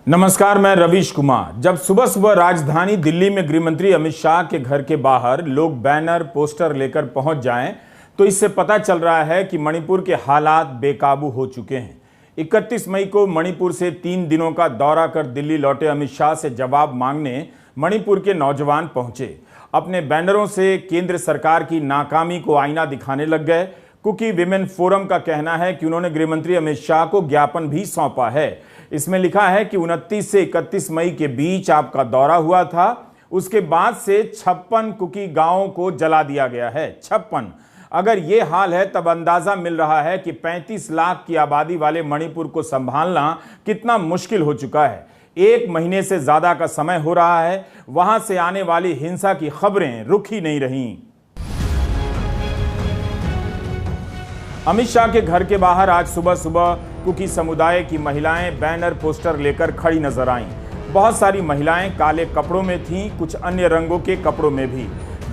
नमस्कार, मैं रवीश कुमार। जब सुबह सुबह राजधानी दिल्ली में गृह मंत्री अमित शाह के घर के बाहर लोग बैनर पोस्टर लेकर पहुंच जाएं, तो इससे पता चल रहा है कि मणिपुर के हालात बेकाबू हो चुके हैं। 31 मई को मणिपुर से 3 दिनों का दौरा कर दिल्ली लौटे अमित शाह से जवाब मांगने मणिपुर के नौजवान पहुंचे। अपने बैनरों से केंद्र सरकार की नाकामी को आईना दिखाने लग गए। कुकी विमेन फोरम का कहना है कि उन्होंने गृह मंत्री अमित शाह को ज्ञापन भी सौंपा है। इसमें लिखा है कि 29 से 31 मई के बीच आपका दौरा हुआ था, उसके बाद से 56 कुकी गांवों को जला दिया गया है। 56। अगर ये हाल है तब अंदाजा मिल रहा है कि 35 लाख की आबादी वाले मणिपुर को संभालना कितना मुश्किल हो चुका है। 1 महीने से ज्यादा का समय हो रहा है, वहां से आने वाली हिंसा की खबरें रुक ही नहीं रही। अमित शाह के घर के बाहर आज सुबह सुबह कुकी समुदाय की महिलाएं बैनर पोस्टर लेकर खड़ी नजर आईं। बहुत सारी महिलाएं काले कपड़ों में थीं, कुछ अन्य रंगों के कपड़ों में भी।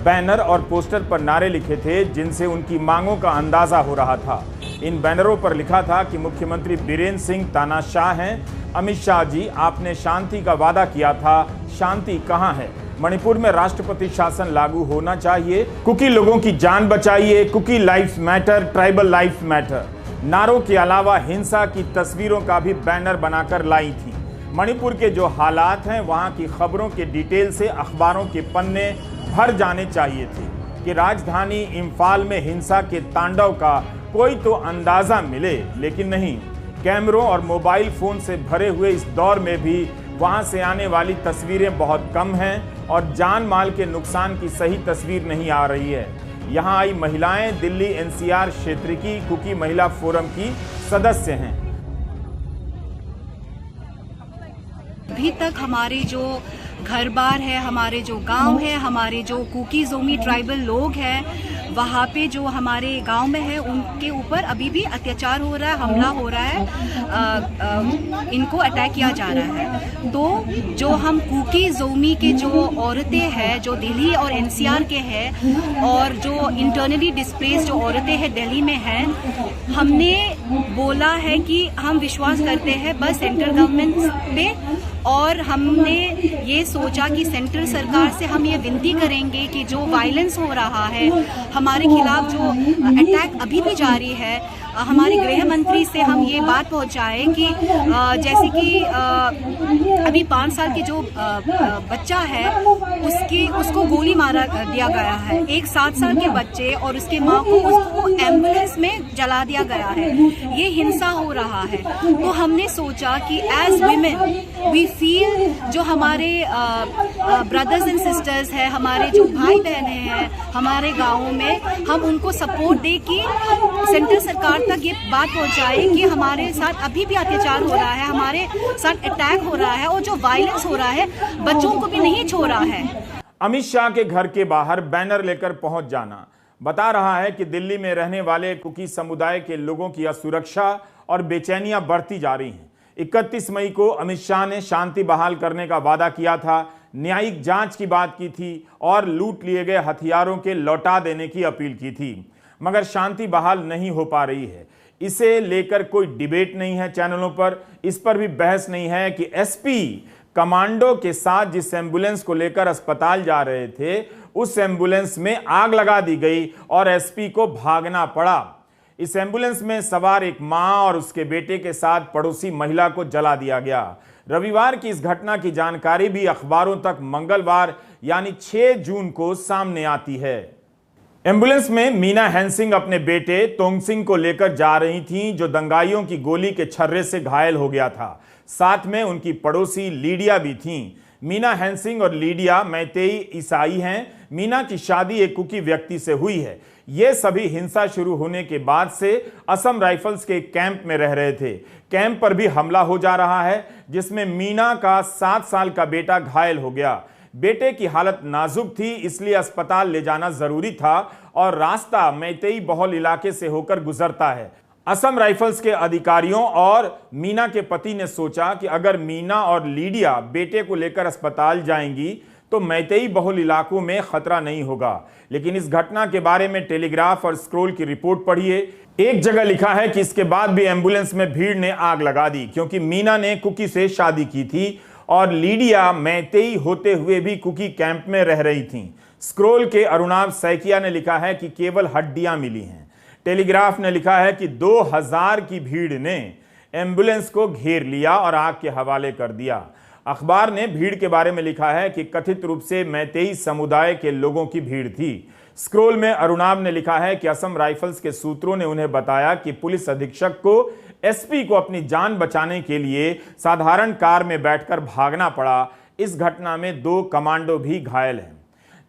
बैनर और पोस्टर पर नारे लिखे थे जिनसे उनकी मांगों का अंदाजा हो रहा था। इन बैनरों पर लिखा था कि मुख्यमंत्री बीरेंद्र सिंह तानाशाह हैं। अमित शाह जी, आपने शांति का वादा किया था, शांति कहां है? मणिपुर में राष्ट्रपति शासन लागू होना चाहिए। कुकी लोगों की जान बचाइए। Kuki lives matter, tribal lives matter नारों के अलावा हिंसा की तस्वीरों का भी बैनर बनाकर लाई थी। मणिपुर के जो हालात हैं, वहां की खबरों के डिटेल से अखबारों के पन्ने भर जाने चाहिए थे कि राजधानी इम्फाल में हिंसा के तांडव का कोई तो अंदाजा मिले, लेकिन नहीं। कैमरों और मोबाइल फोन से भरे हुए इस दौर में भी वहां से आने वाली तस्वीरें बहुत कम हैं और जान माल के नुकसान की सही तस्वीर नहीं आ रही है। यहां आई महिलाएं दिल्ली एनसीआर क्षेत्र की कुकी महिला फोरम की सदस्य हैं। अभी तक हमारे जो घर बार है, हमारे जो गांव है, हमारे जो कुकी जोमी ट्राइबल लोग हैं, वहाँ पे जो हमारे गांव में है उनके ऊपर अभी भी अत्याचार हो रहा है, हमला हो रहा है, इनको अटैक किया जा रहा है। तो जो हम कुकी जोमी के जो औरतें हैं जो दिल्ली और एनसीआर के हैं और जो इंटरनली डिस्प्लेस्ड जो औरतें हैं दिल्ली में हैं, हमने बोला है कि हम विश्वास करते हैं बस सेंट्रल गवर्नमेंट पे, और हमने ये सोचा कि सेंट्रल सरकार से हम ये विनती करेंगे कि जो वायलेंस हो रहा है, हमारे खिलाफ जो अटैक अभी भी जारी है, हमारे गृह मंत्री से हम ये बात पहुंचाएं कि जैसे कि अभी 5 साल के जो बच्चा है उसको गोली मारा दिया गया है। एक 7 साल के बच्चे और उसके माँ को उसको एम्बुलेंस में जला दिया गया है। ये हिंसा हो रहा है। तो हमने सोचा कि एज विमेन वी फील जो हमारे ब्रदर्स एंड सिस्टर्स हैं, हमारे जो भाई बहनें हैं हमारे गाँवों में, हम उनको सपोर्ट दे कि सेंट्रल सरकार तक ये बात पहुंचाए कि हमारे साथ अभी भी अत्याचार हो रहा है, हमारे साथ अटैक हो रहा है और जो वायलेंस हो रहा है बच्चों को भी नहीं छोड़ा है। अमित शाह के घर के बाहर बैनर लेकर पहुंच जाना बता रहा है कि दिल्ली में रहने वाले कुकी समुदाय के लोगों की असुरक्षा और बेचैनियां बढ़ती जा रही हैं। 31 मई को अमित शाह ने शांति बहाल करने का वादा किया था, न्यायिक जांच की बात की थी और लूट लिए गए हथियारों के लौटा देने की अपील की थी, मगर शांति बहाल नहीं हो पा रही है। इसे लेकर कोई डिबेट नहीं है चैनलों पर, इस पर भी बहस नहीं है कि एसपी कमांडो के साथ जिस एम्बुलेंस को लेकर अस्पताल जा रहे थे, उस एम्बुलेंस में आग लगा दी गई और एसपी को भागना पड़ा। इस एम्बुलेंस में सवार एक मां और उसके बेटे के साथ पड़ोसी महिला को जला दिया गया। रविवार की इस घटना की जानकारी भी अखबारों तक मंगलवार यानी 6 जून को सामने आती है। एम्बुलेंस में मीना हैंसिंग अपने बेटे तोंगसिंग को लेकर जा रही थीं, जो दंगाइयों की गोली के छर्रे से घायल हो गया था। साथ में उनकी पड़ोसी लीडिया भी थीं। मीना हैंसिंग और लीडिया मैतेई ईसाई हैं। मीना की शादी एक कुकी व्यक्ति से हुई है। ये सभी हिंसा शुरू होने के बाद से असम राइफल्स के कैंप में रह रहे थे। कैंप पर भी हमला हो जा रहा है, जिसमें मीना का 7 साल का बेटा घायल हो गया। बेटे की हालत नाजुक थी, इसलिए अस्पताल ले जाना जरूरी था और रास्ता मैतेई बहुल इलाके से होकर गुजरता है। असम राइफल्स के अधिकारियों और मीना के पति ने सोचा कि अगर मीना और लीडिया बेटे को लेकर अस्पताल जाएंगी तो मैतेई बहुल इलाकों में खतरा नहीं होगा। लेकिन इस घटना के बारे में टेलीग्राफ और स्क्रोल की रिपोर्ट पढ़िए। एक जगह लिखा है कि इसके बाद भी एम्बुलेंस में भीड़ ने आग लगा दी, क्योंकि मीना ने कुकी से शादी की थी और लीडिया मैतेई होते हुए भी कुकी कैंप में रह रही थीं। स्क्रोल के अरुणाव सैकिया ने लिखा है कि केवल हड्डियां मिली हैं। टेलीग्राफ ने लिखा है कि 2000 की भीड़ ने एम्बुलेंस को घेर लिया और आग के हवाले कर दिया। अखबार ने भीड़ के बारे में लिखा है कि कथित रूप से मैतेई समुदाय के लोगों की भीड़ थी। स्क्रोल में अरुणाव ने लिखा है कि असम राइफल्स के सूत्रों ने उन्हें बताया कि पुलिस अधीक्षक को एसपी को अपनी जान बचाने के लिए साधारण कार में बैठकर भागना पड़ा। इस घटना में 2 कमांडो भी घायल हैं।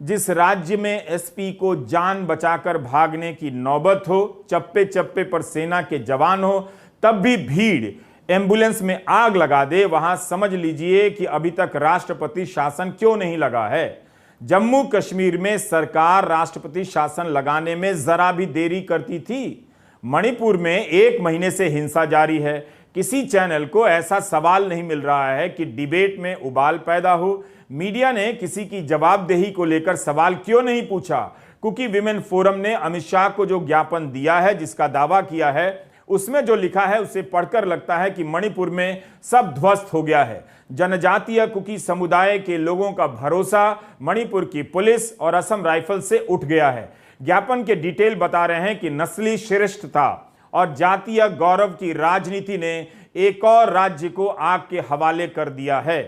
जिस राज्य में एसपी को जान बचाकर भागने की नौबत हो, चप्पे चप्पे पर सेना के जवान हो, तब भी भीड़ एम्बुलेंस में आग लगा दे, वहां समझ लीजिए कि अभी तक राष्ट्रपति शासन क्यों नहीं लगा है। जम्मू कश्मीर में सरकार राष्ट्रपति शासन लगाने में जरा भी देरी करती थी। मणिपुर में 1 महीने से हिंसा जारी है। किसी चैनल को ऐसा सवाल नहीं मिल रहा है कि डिबेट में उबाल पैदा हो। मीडिया ने किसी की जवाबदेही को लेकर सवाल क्यों नहीं पूछा। कुकी विमेन फोरम ने अमित शाह को जो ज्ञापन दिया है, जिसका दावा किया है, उसमें जो लिखा है उसे पढ़कर लगता है कि मणिपुर में सब ध्वस्त हो गया है। जनजातीय कुकी समुदाय के लोगों का भरोसा मणिपुर की पुलिस और असम राइफल से उठ गया है। ज्ञापन के डिटेल बता रहे हैं कि नस्ली श्रेष्ठता और जातीय गौरव की राजनीति ने एक और राज्य को आग के हवाले कर दिया है।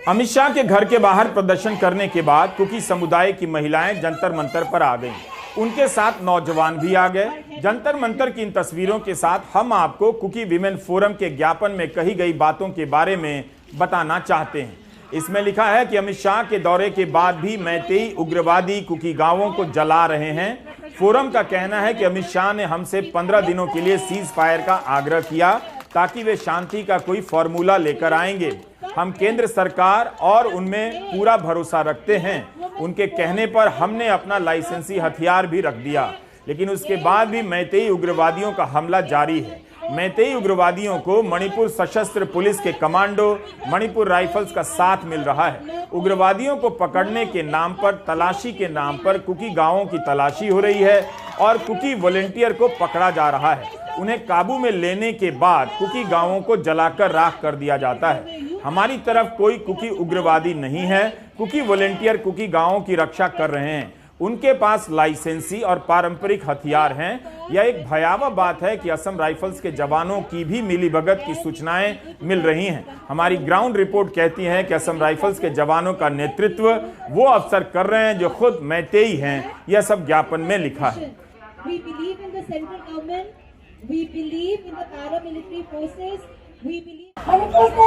अमित शाह के घर के बाहर प्रदर्शन करने के बाद कुकी समुदाय की महिलाएं जंतर मंतर पर आ गईं। उनके साथ नौजवान भी आ गए। जंतर मंतर की इन तस्वीरों के साथ हम आपको कुकी विमेन फोरम के ज्ञापन में कही गई बातों के बारे में बताना चाहते हैं। इसमें लिखा है कि अमित शाह के दौरे के बाद भी मैतेई उग्रवादी कुकी गांवों को जला रहे हैं। फोरम का कहना है कि अमित शाह ने हमसे 15 दिनों के लिए सीज फायर का आग्रह किया, ताकि वे शांति का कोई फॉर्मूला लेकर आएंगे। हम केंद्र सरकार और उनमें पूरा भरोसा रखते हैं। उनके कहने पर हमने अपना लाइसेंसी हथियार भी रख दिया, लेकिन उसके बाद भी मैतेई उग्रवादियों का हमला जारी है। मैतेई उग्रवादियों को मणिपुर सशस्त्र पुलिस के कमांडो, मणिपुर राइफल्स का साथ मिल रहा है। उग्रवादियों को पकड़ने के नाम पर, तलाशी के नाम पर कुकी गांवों की तलाशी हो रही है और कुकी वॉलंटियर को पकड़ा जा रहा है। उन्हें काबू में लेने के बाद कुकी गांवों को जलाकर राख कर दिया जाता है। हमारी तरफ कोई कुकी उग्रवादी नहीं है। कुकी वॉलंटियर कुकी गांवों की रक्षा कर रहे हैं। उनके पास लाइसेंसी और पारंपरिक हथियार हैं। यह एक भयावह बात है कि असम राइफल्स के जवानों की भी मिलीभगत की सूचनाएं मिल रही हैं। हमारी ग्राउंड रिपोर्ट कहती है कि असम राइफल्स के जवानों का नेतृत्व वो अफसर कर रहे हैं जो खुद मैतेई हैं। यह सब ज्ञापन में लिखा है।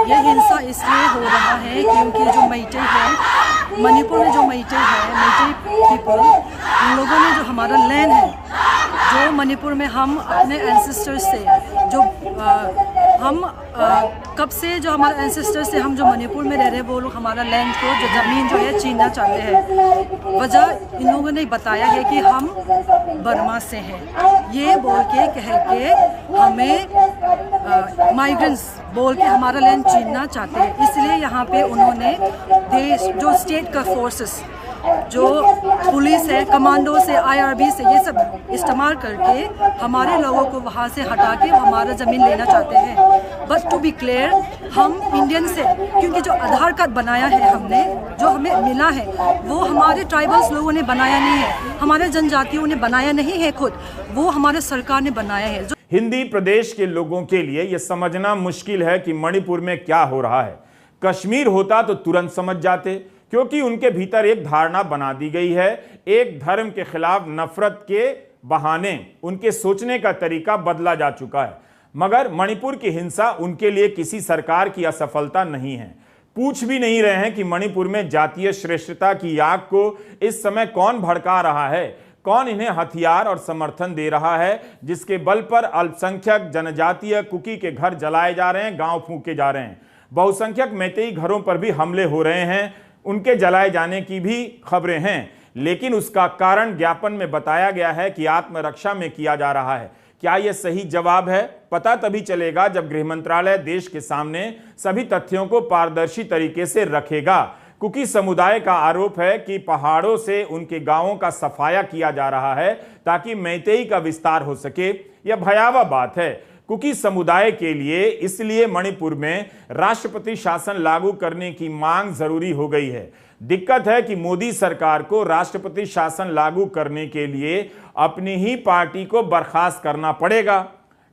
यह हिंसा इसलिए हो रहा है क्योंकि जो मैतेई है, मणिपुर में जो मैतेई है, मैतेई पीपल, उन लोगों ने जो हमारा लैंड है, जो मणिपुर में हम अपने एंसेस्टर्स से जो कब से जो हमारे एंसेस्टर्स से हम जो मणिपुर में रह रहे हैं, वो लोग हमारा लैंड को, जो ज़मीन जो है, छीनना चाहते हैं। वजह इन लोगों ने बताया है कि हम बर्मा से हैं, ये बोल के कह के हमें माइग्रेंट्स बोल के हमारा लैंड छीनना चाहते हैं। इसलिए यहाँ पे उन्होंने देश जो स्टेट का फोर्सेस, जो पुलिस है, कमांडो से, IRB से, ये सब इस्तेमाल करके हमारे लोगों को वहाँ से हटा के हमारा ज़मीन लेना चाहते हैं। बट टू बी क्लियर, हम इंडियन से, क्योंकि जो आधार कार्ड बनाया है हमने, जो हमें मिला है, वो हमारे ट्राइबल्स लोगों ने बनाया नहीं है, हमारे जनजातियों ने बनाया नहीं है खुद, वो हमारे सरकार ने बनाया है। हिंदी प्रदेश के लोगों के लिए यह समझना मुश्किल है कि मणिपुर में क्या हो रहा है। कश्मीर होता तो तुरंत समझ जाते, क्योंकि उनके भीतर एक धारणा बना दी गई है। एक धर्म के खिलाफ नफरत के बहाने उनके सोचने का तरीका बदला जा चुका है। मगर मणिपुर की हिंसा उनके लिए किसी सरकार की असफलता नहीं है। पूछ भी नहीं रहे हैं कि मणिपुर में जातीय श्रेष्ठता की आग को इस समय कौन भड़का रहा है, कौन इन्हें हथियार और समर्थन दे रहा है, जिसके बल पर अल्पसंख्यक जनजातीय कुकी के घर जलाए जा रहे हैं, गांव फूंके जा रहे हैं। बहुसंख्यक मैतेई घरों पर भी हमले हो रहे हैं, उनके जलाए जाने की भी खबरें हैं। लेकिन उसका कारण ज्ञापन में बताया गया है कि आत्मरक्षा में किया जा रहा है। क्या यह सही जवाब है? पता तभी चलेगा जब गृह मंत्रालय देश के सामने सभी तथ्यों को पारदर्शी तरीके से रखेगा। कुकी समुदाय का आरोप है कि पहाड़ों से उनके गांवों का सफाया किया जा रहा है ताकि मैतेई का विस्तार हो सके। यह भयावह बात है कुकी समुदाय के लिए। इसलिए मणिपुर में राष्ट्रपति शासन लागू करने की मांग जरूरी हो गई है। दिक्कत है कि मोदी सरकार को राष्ट्रपति शासन लागू करने के लिए अपनी ही पार्टी को बर्खास्त करना पड़ेगा।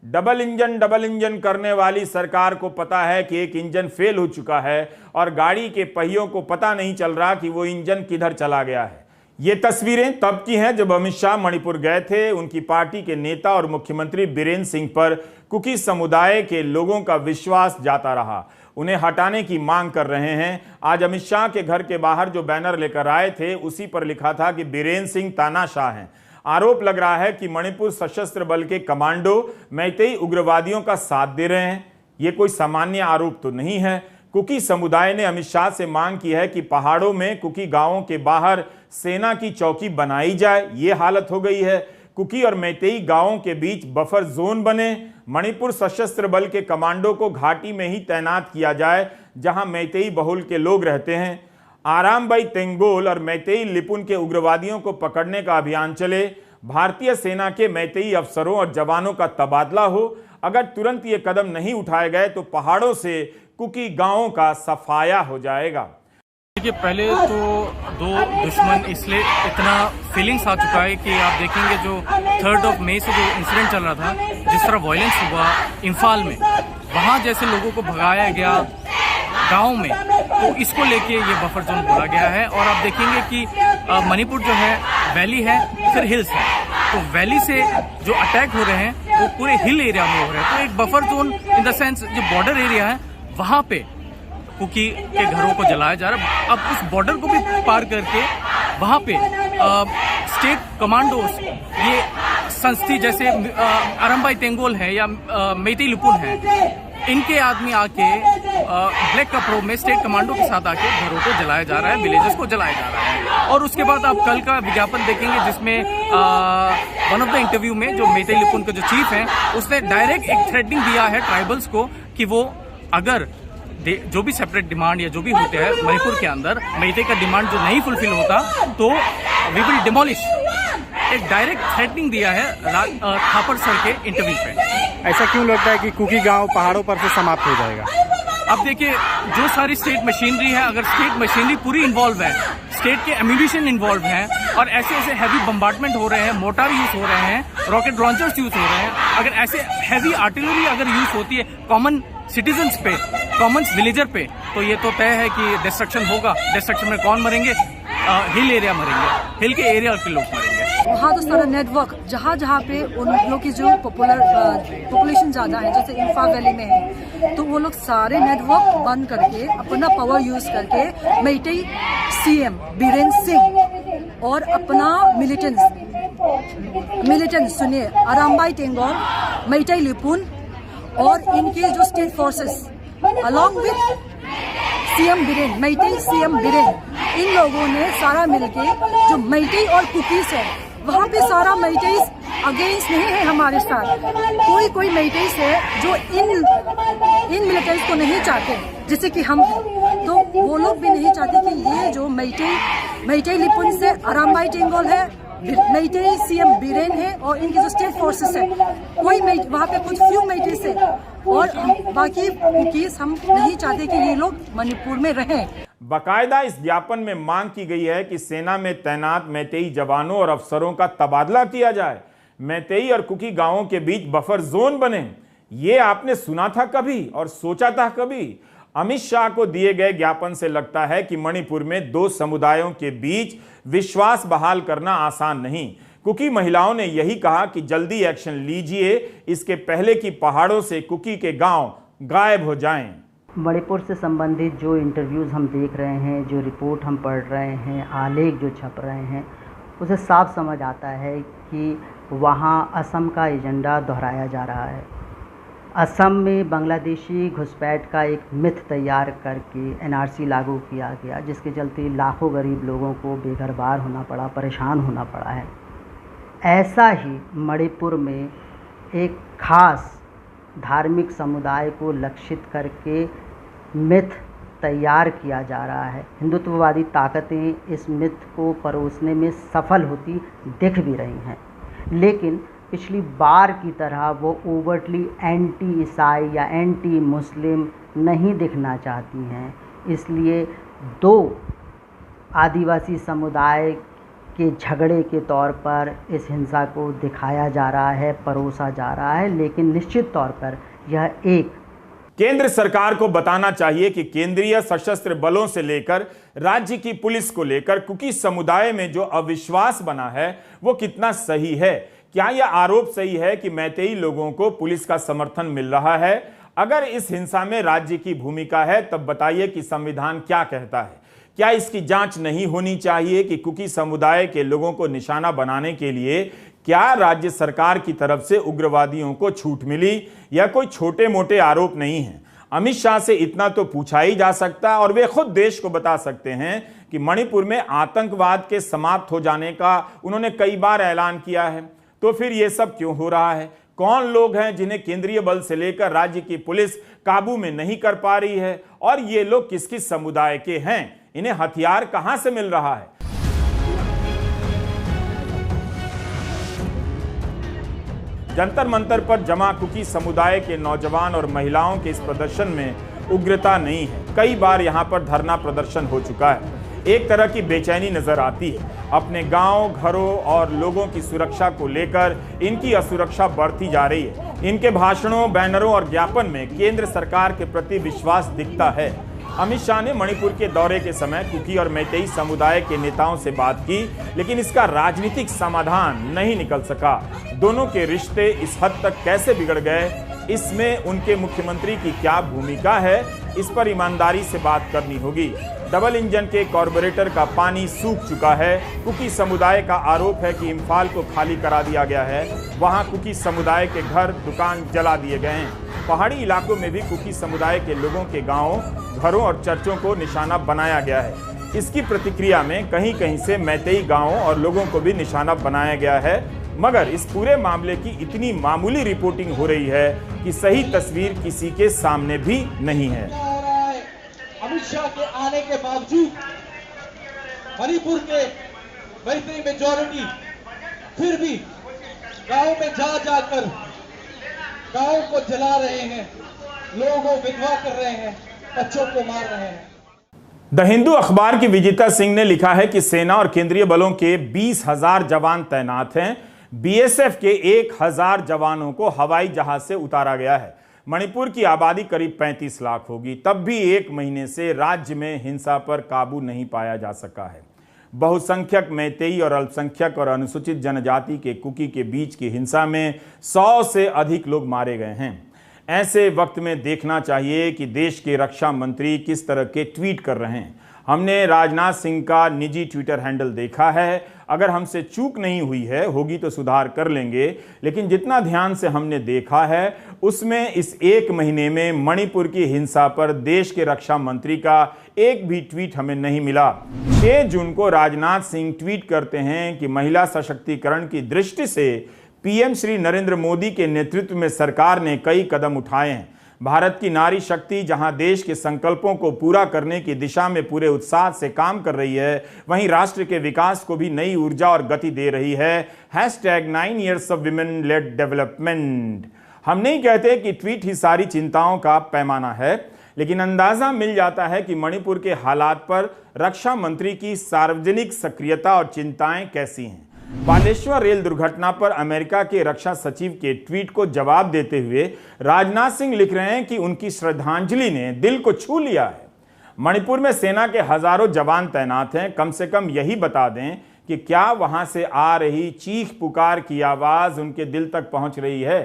डबल इंजन करने वाली सरकार को पता है कि एक इंजन फेल हो चुका है और गाड़ी के पहियों को पता नहीं चल रहा कि वो इंजन किधर चला गया है। ये तस्वीरें तब की हैं जब अमित शाह मणिपुर गए थे। उनकी पार्टी के नेता और मुख्यमंत्री बीरेन सिंह पर कुकी समुदाय के लोगों का विश्वास जाता रहा, उन्हें हटाने की मांग कर रहे हैं। आज अमित शाह के घर के बाहर जो बैनर लेकर आए थे उसी पर लिखा था कि बीरेन सिंह तानाशाह हैं। आरोप लग रहा है कि मणिपुर सशस्त्र बल के कमांडो मैतेई उग्रवादियों का साथ दे रहे हैं। यह कोई सामान्य आरोप तो नहीं है। कुकी समुदाय ने अमित शाह से मांग की है कि पहाड़ों में कुकी गांवों के बाहर सेना की चौकी बनाई जाए। ये हालत हो गई है। कुकी और मैतेई गांवों के बीच बफर जोन बने। मणिपुर सशस्त्र बल के कमांडो को घाटी में ही तैनात किया जाए जहां मैतेई बहुल के लोग रहते हैं। आरामबाई तेंगोल और मैतेई लिपुन के उग्रवादियों को पकड़ने का अभियान चले। भारतीय सेना के मैतेई अफसरों और जवानों का तबादला हो। अगर तुरंत ये कदम नहीं उठाए गए तो पहाड़ों से कुकी गांवों का सफाया हो जाएगा। देखिए, पहले तो दो दुश्मन इसलिए इतना फीलिंग्स आ चुका है कि आप देखेंगे जो 3 मई से जो इंसिडेंट चल रहा था, जिस तरह वायलेंस हुआ इम्फाल में, वहाँ जैसे लोगों को भगाया गया गांव में, तो इसको लेके ये बफर जोन बोला गया है। और आप देखेंगे कि मणिपुर जो है वैली है, फिर हिल्स है, तो वैली से जो अटैक हो रहे हैं वो पूरे हिल एरिया में हो रहे हैं। तो एक buffer zone in the sense जो बॉर्डर एरिया है वहाँ पे कुकी के घरों को जलाया जा रहा है। अब उस बॉर्डर को भी पार करके वहाँ पे स्टेट कमांडोज, ये संस्थि जैसे आरम्बाई तेंगोल है या मैतेई लिपुन है, इनके आदमी आके ब्लैक कपड़ों में स्टेट कमांडो के साथ आके घरों को जलाया जा रहा है, विलेजेस को जलाया जा रहा है। और उसके बाद आप कल का विज्ञापन देखेंगे जिसमें वन ऑफ द इंटरव्यू में जो मैतेई लिपुन का जो चीफ है उसने डायरेक्ट एक थ्रेटनिंग दिया है ट्राइबल्स को कि वो अगर जो भी सेपरेट डिमांड या जो भी होते हैं मणिपुर के अंदर, मैतेई का डिमांड जो नहीं फुलफिल होता तो वी विल डिमोलिश। एक डायरेक्ट थ्रेटनिंग दिया है थापर सर के इंटरव्यू पे। ऐसा क्यों लगता है कि कुकी गांव पहाड़ों पर से समाप्त हो जाएगा? अब देखिए, जो सारी स्टेट मशीनरी है, अगर स्टेट मशीनरी पूरी इन्वॉल्व है, स्टेट के एम्यूनिशन इन्वॉल्व हैं और ऐसे ऐसे हैवी बम्बार्डमेंट हो रहे हैं, मोटार यूज हो रहे हैं, रॉकेट लॉन्चर्स यूज हो रहे हैं, अगर ऐसे हैवी आर्टिलरी अगर यूज होती है कॉमन सिटीजन्स पे, कॉमन विलेजर पे, तो ये तो तय है कि डिस्ट्रक्शन होगा। डिस्ट्रक्शन में कौन मरेंगे? हिल एरिया मरेंगे, हिल के एरिया के लोग मरेंगे। वहाँ तो सारा नेटवर्क जहाँ जहाँ पे उन लोग की जो पॉपुलेशन ज़्यादा है, जैसे इम्फाल वैली में है, तो वो लोग सारे नेटवर्क बंद करके अपना पावर यूज करके मैतेई सीएम बीरेन सिंह और अपना मिलिटेंट्स सुनिए, आरम्बाई तेंगोल, मैतेई लिपुन और इनके जो state forces along with CM Biren, Meitei CM Biren, इन लोगों ने सारा मिलके जो मैतेई और कुकीज है वहाँ पे सारा मैतेई अगेंस्ट नहीं है हमारे साथ। कोई मैतेई है जो इन मिलिटेंट्स को नहीं चाहते, जैसे कि हम, तो वो लोग भी नहीं चाहते कि ये जो मैतेई लिपुन से आरम्बाई तेंगोल है, मैतेई सीएम बीरेन है और इनकी जो स्टेट फोर्सेस है, कोई वहाँ पे कुछ फ्यू मैतेई है और बाकी कुकीज हम नहीं चाहते कि ये लोग मणिपुर में रहें। बाकायदा इस ज्ञापन में मांग की गई है कि सेना में तैनात मैतेई जवानों और अफसरों का तबादला किया जाए, मैतेई और कुकी गांवों के बीच बफर जोन बने। ये आपने सुना था कभी और सोचा था कभी? अमित शाह को दिए गए ज्ञापन से लगता है कि मणिपुर में दो समुदायों के बीच विश्वास बहाल करना आसान नहीं। कुकी महिलाओं ने यही कहा कि जल्दी एक्शन लीजिए, इसके पहले कि पहाड़ों से कुकी के गांव गायब हो जाएं। मणिपुर से संबंधित जो इंटरव्यूज़ हम देख रहे हैं, जो रिपोर्ट हम पढ़ रहे हैं, आलेख जो छप रहे हैं, उसे साफ समझ आता है कि वहाँ असम का एजेंडा दोहराया जा रहा है। असम में बांग्लादेशी घुसपैठ का एक मिथ तैयार करके एनआरसी लागू किया गया, जिसके चलते लाखों गरीब लोगों को बेघर-बार होना पड़ा, परेशान होना पड़ा है। ऐसा ही मणिपुर में एक खास धार्मिक समुदाय को लक्षित करके मिथ तैयार किया जा रहा है। हिंदुत्ववादी ताकतें इस मिथ को परोसने में सफल होती दिख भी रही हैं, लेकिन पिछली बार की तरह वो ओवरटली एंटी ईसाई या एंटी मुस्लिम नहीं दिखना चाहती हैं। इसलिए दो आदिवासी समुदाय के झगड़े के तौर पर इस हिंसा को दिखाया जा रहा है, परोसा जा रहा है, लेकिन निश्चित तौर पर यह एक केंद्र सरकार को बताना चाहिए कि केंद्रीय सशस्त्र बलों से लेकर राज्य की पुलिस को लेकर कुकी समुदाय में जो अविश्वास बना है वो कितना सही है। क्या यह आरोप सही है कि मैतेई लोगों को पुलिस का समर्थन मिल रहा है? अगर इस हिंसा में राज्य की भूमिका है तब बताइए कि संविधान क्या कहता है। क्या इसकी जांच नहीं होनी चाहिए कि कुकी समुदाय के लोगों को निशाना बनाने के लिए क्या राज्य सरकार की तरफ से उग्रवादियों को छूट मिली या कोई छोटे मोटे आरोप नहीं है? अमित शाह से इतना तो पूछा ही जा सकता है और वे खुद देश को बता सकते हैं कि मणिपुर में आतंकवाद के समाप्त हो जाने का उन्होंने कई बार ऐलान किया है। तो फिर ये सब क्यों हो रहा है? कौन लोग हैं जिन्हें केंद्रीय बल से लेकर राज्य की पुलिस काबू में नहीं कर पा रही है? और ये लोग किस किस समुदाय के हैं? इन्हें हथियार कहां से मिल रहा है? जंतर मंतर पर जमा कुकी समुदाय के नौजवान और महिलाओं के इस प्रदर्शन में उग्रता नहीं है। कई बार यहां पर धरना प्रदर्शन हो चुका है। एक तरह की बेचैनी नजर आती है। अपने गांव, घरों और लोगों की सुरक्षा को लेकर इनकी असुरक्षा बढ़ती जा रही है। इनके भाषणों, बैनरों और ज्ञापन में केंद्र सरकार के प्रति विश्वास दिखता है। अमित शाह ने मणिपुर के दौरे के समय कुकी और मैतेई समुदाय के नेताओं से बात की, लेकिन इसका राजनीतिक समाधान नहीं निकल सका। दोनों के रिश्ते इस हद तक कैसे बिगड़ गए, इसमें उनके मुख्यमंत्री की क्या भूमिका है, इस पर ईमानदारी से बात करनी होगी। डबल इंजन के कार्बोरेटर का पानी सूख चुका है। कुकी समुदाय का आरोप है कि इम्फाल को खाली करा दिया गया है। वहां कुकी समुदाय के घर, दुकान जला दिए गए हैं। पहाड़ी इलाकों में भी कुकी समुदाय के लोगों के गांवों, घरों और चर्चों को निशाना बनाया गया है। इसकी प्रतिक्रिया में कहीं कहीं से मैतेई गांवों और लोगों को भी निशाना बनाया गया है। मगर इस पूरे मामले की इतनी मामूली रिपोर्टिंग हो रही है कि सही तस्वीर किसी के सामने भी नहीं है। अमित शाह के आने के बावजूद मणिपुर के मैतेई मेजॉरिटी फिर भी गांव में जाकर गांव को जला रहे हैं, लोगों को विधवा कर रहे हैं, बच्चों को मार रहे हैं। द हिंदू अखबार की विजेता सिंह ने लिखा है कि सेना और केंद्रीय बलों के 20,000 जवान तैनात हैं। बीएसएफ के 1,000 जवानों को हवाई जहाज से उतारा गया है। मणिपुर की आबादी करीब 35 लाख होगी, तब भी एक महीने से राज्य में हिंसा पर काबू नहीं पाया जा सका है। बहुसंख्यक मैतेई और अल्पसंख्यक और अनुसूचित जनजाति के कुकी के बीच की हिंसा में 100 से अधिक लोग मारे गए हैं। ऐसे वक्त में देखना चाहिए कि देश के रक्षा मंत्री किस तरह के ट्वीट कर रहे हैं। हमने राजनाथ सिंह का निजी ट्विटर हैंडल देखा है। अगर हमसे चूक नहीं हुई है, होगी तो सुधार कर लेंगे, लेकिन जितना ध्यान से हमने देखा है उसमें इस एक महीने में मणिपुर की हिंसा पर देश के रक्षा मंत्री का एक भी ट्वीट हमें नहीं मिला। 6 जून को राजनाथ सिंह ट्वीट करते हैं कि महिला सशक्तिकरण की दृष्टि से पीएम श्री नरेंद्र मोदी के नेतृत्व में सरकार ने कई कदम उठाए हैं। भारत की नारी शक्ति जहां देश के संकल्पों को पूरा करने की दिशा में पूरे उत्साह से काम कर रही है, वहीं राष्ट्र के विकास को भी नई ऊर्जा और गति दे रही है। #9 years of women led development। हम नहीं कहते कि ट्वीट ही सारी चिंताओं का पैमाना है, लेकिन अंदाजा मिल जाता है कि मणिपुर के हालात पर रक्षा मंत्री की सार्वजनिक सक्रियता और चिंताएं कैसी हैं। बालेश्वर रेल दुर्घटना पर अमेरिका के रक्षा सचिव के ट्वीट को जवाब देते हुए राजनाथ सिंह लिख रहे हैं कि उनकी श्रद्धांजलि ने दिल को छू लिया है। मणिपुर में सेना के हजारों जवान तैनात हैं। कम से कम यही बता दें कि क्या वहां से आ रही चीख पुकार की आवाज उनके दिल तक पहुंच रही है।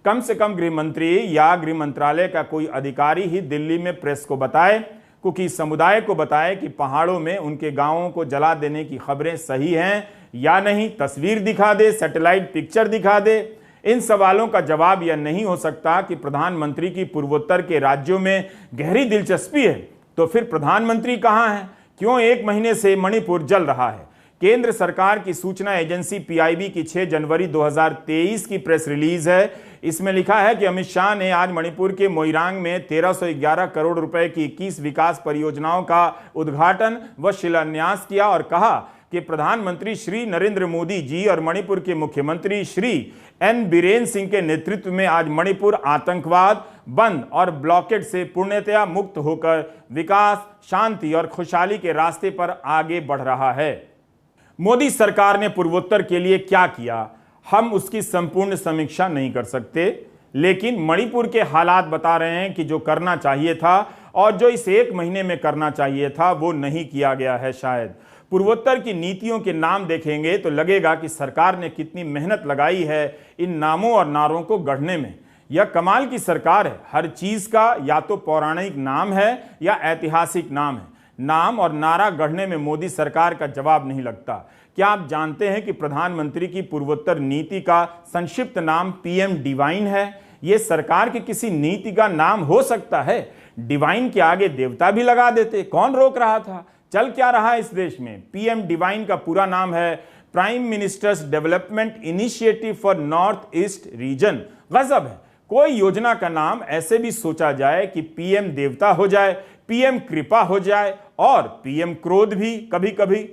कम से कम गृह मंत्री या गृह मंत्रालय का कोई अधिकारी ही दिल्ली में प्रेस को बताए, कुकी समुदाय को बताए कि पहाड़ों में उनके गांवों को जला देने की खबरें सही हैं या नहीं। तस्वीर दिखा दे, सैटेलाइट पिक्चर दिखा दे। इन सवालों का जवाब यह नहीं हो सकता कि प्रधानमंत्री की पूर्वोत्तर के राज्यों में गहरी दिलचस्पी है। तो फिर प्रधानमंत्री कहां है? क्यों एक महीने से मणिपुर जल रहा है? केंद्र सरकार की सूचना एजेंसी पीआईबी की 6 जनवरी 2023 की प्रेस रिलीज है। इसमें लिखा है कि अमित शाह ने आज मणिपुर के मोइरांग में 1311 करोड़ रुपए की 21 विकास परियोजनाओं का उद्घाटन व शिलान्यास किया और कहा कि प्रधानमंत्री श्री नरेंद्र मोदी जी और मणिपुर के मुख्यमंत्री श्री एन बीरेन सिंह के नेतृत्व में आज मणिपुर आतंकवाद, बंद और ब्लॉकेड से पूर्णतया मुक्त होकर विकास, शांति और खुशहाली के रास्ते पर आगे बढ़ रहा है। मोदी सरकार ने पूर्वोत्तर के लिए क्या किया, हम उसकी संपूर्ण समीक्षा नहीं कर सकते, लेकिन मणिपुर के हालात बता रहे हैं कि जो करना चाहिए था और जो इस एक महीने में करना चाहिए था वो नहीं किया गया है। शायद पूर्वोत्तर की नीतियों के नाम देखेंगे तो लगेगा कि सरकार ने कितनी मेहनत लगाई है इन नामों और नारों को गढ़ने में। यह कमाल की सरकार है। हर चीज का या तो पौराणिक नाम है या ऐतिहासिक नाम है। नाम और नारा गढ़ने में मोदी सरकार का जवाब नहीं लगता। क्या आप जानते हैं कि प्रधानमंत्री की पूर्वोत्तर नीति का संक्षिप्त नाम पीएम डिवाइन है? यह सरकार की किसी नीति का नाम हो सकता है? डिवाइन के आगे देवता भी लगा देते, कौन रोक रहा था? चल क्या रहा है इस देश में? पीएम डिवाइन का पूरा नाम है prime ministers development initiative for north east region. गजब है, कोई योजना का नाम ऐसे भी सोचा जाए कि पीएम देवता हो जाए, पीएम कृपा हो जाए और पीएम क्रोध भी कभी कभी।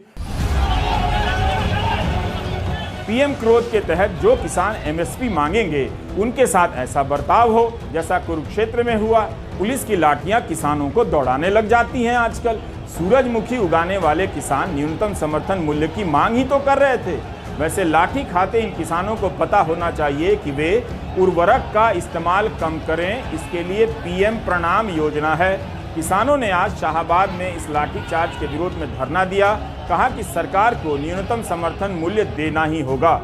पीएम क्रोध के तहत जो किसान एमएसपी मांगेंगे उनके साथ ऐसा बर्ताव हो जैसा कुरुक्षेत्र में हुआ। पुलिस की लाठियां किसानों को दौड़ाने लग जाती हैं। आजकल सूरजमुखी उगाने वाले किसान न्यूनतम समर्थन मूल्य की मांग ही तो कर रहे थे। वैसे लाठी खाते इन किसानों को पता होना चाहिए कि वे उर्वरक का इस्तेमाल कम करें। इसके लिए पीएम प्रणाम योजना है। किसानों ने आज शाहबाद में इस लाठीचार्ज के विरोध में धरना दिया। कहा कि सरकार को न्यूनतम समर्थन मूल्य देना ही होगा।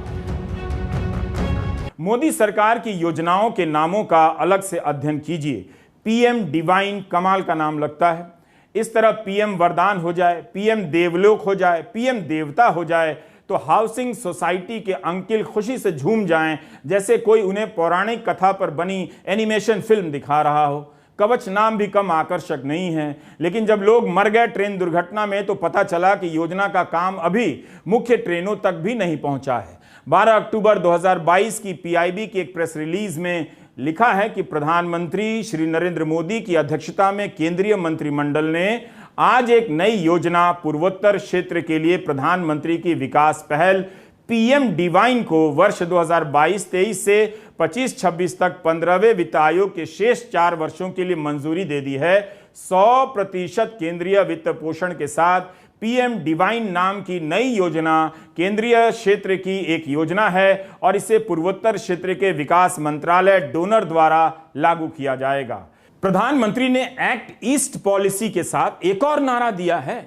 मोदी सरकार की योजनाओं के नामों का अलग से अध्ययन कीजिए। पीएम डिवाइन कमाल का नाम लगता है। इस तरह पीएम वरदान हो जाए, पीएम देवलोक हो जाए, पीएम देवता हो जाए तो हाउसिंग सोसाइटी के अंकिल खुशी से झूम जाएं जैसे कोई उन्हें पौराणिक कथा पर बनी एनिमेशन फिल्म दिखा रहा हो। कवच नाम भी कम आकर्षक नहीं है, लेकिन जब लोग मर गए ट्रेन दुर्घटना में तो पता चला कि योजना का काम अभी मुख्य ट्रेनों तक भी नहीं पहुंचा है। 12 अक्टूबर 2022 की पीआईबी की एक प्रेस रिलीज में लिखा है कि प्रधानमंत्री श्री नरेंद्र मोदी की अध्यक्षता में केंद्रीय मंत्रिमंडल ने आज एक नई योजना पूर्वोत्तर क्षेत्र के लिए प्रधानमंत्री की विकास पहल पीएम डिवाइन को वर्ष 2022-23 से 25-26 तक 15वें वित्त आयोग के शेष 4 वर्षों के लिए मंजूरी दे दी है। 100% केंद्रीय वित्त पोषण के साथ पीएम डिवाइन नाम की नई योजना केंद्रीय क्षेत्र की एक योजना है और इसे पूर्वोत्तर क्षेत्र के विकास मंत्रालय डोनर द्वारा लागू किया जाएगा। प्रधानमंत्री ने एक्ट ईस्ट पॉलिसी के साथ एक और नारा दिया है,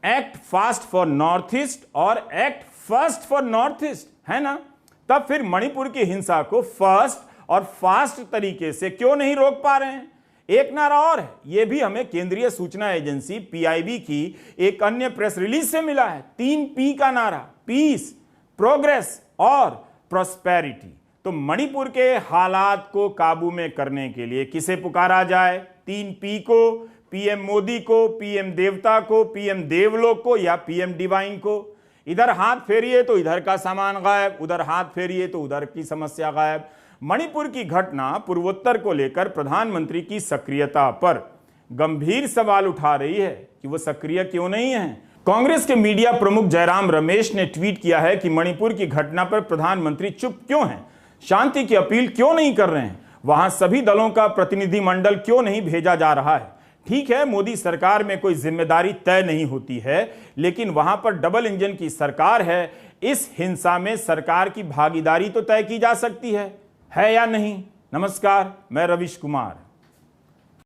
act fast for north east और act first for north east, है ना? तब फिर मणिपुर की हिंसा को फर्स्ट और फास्ट तरीके से क्यों नहीं रोक पा रहे हैं? एक नारा और है, यह भी हमें केंद्रीय सूचना एजेंसी पीआईबी की एक अन्य प्रेस रिलीज से मिला है। 3 पी का नारा, पीस, प्रोग्रेस और प्रॉस्पेरिटी। तो मणिपुर के हालात को काबू में करने के लिए किसे पुकारा जाए? 3 पी को, पीएम मोदी को, पीएम देवता को, पीएम देवलोक को या पीएम डिवाइन को? इधर हाथ फेरिए तो इधर का सामान गायब, उधर हाथ फेरिए तो उधर की समस्या गायब। मणिपुर की घटना पूर्वोत्तर को लेकर प्रधानमंत्री की सक्रियता पर गंभीर सवाल उठा रही है कि वो सक्रिय क्यों नहीं है। कांग्रेस के मीडिया प्रमुख जयराम रमेश ने ट्वीट किया है कि मणिपुर की घटना पर प्रधानमंत्री चुप क्यों हैं, शांति की अपील क्यों नहीं कर रहे हैं, वहां सभी दलों का प्रतिनिधिमंडल क्यों नहीं भेजा जा रहा है। ठीक है, मोदी सरकार में कोई जिम्मेदारी तय नहीं होती है, लेकिन वहां पर डबल इंजन की सरकार है। इस हिंसा में सरकार की भागीदारी तो तय की जा सकती है या नहीं? नमस्कार, मैं रविश कुमार।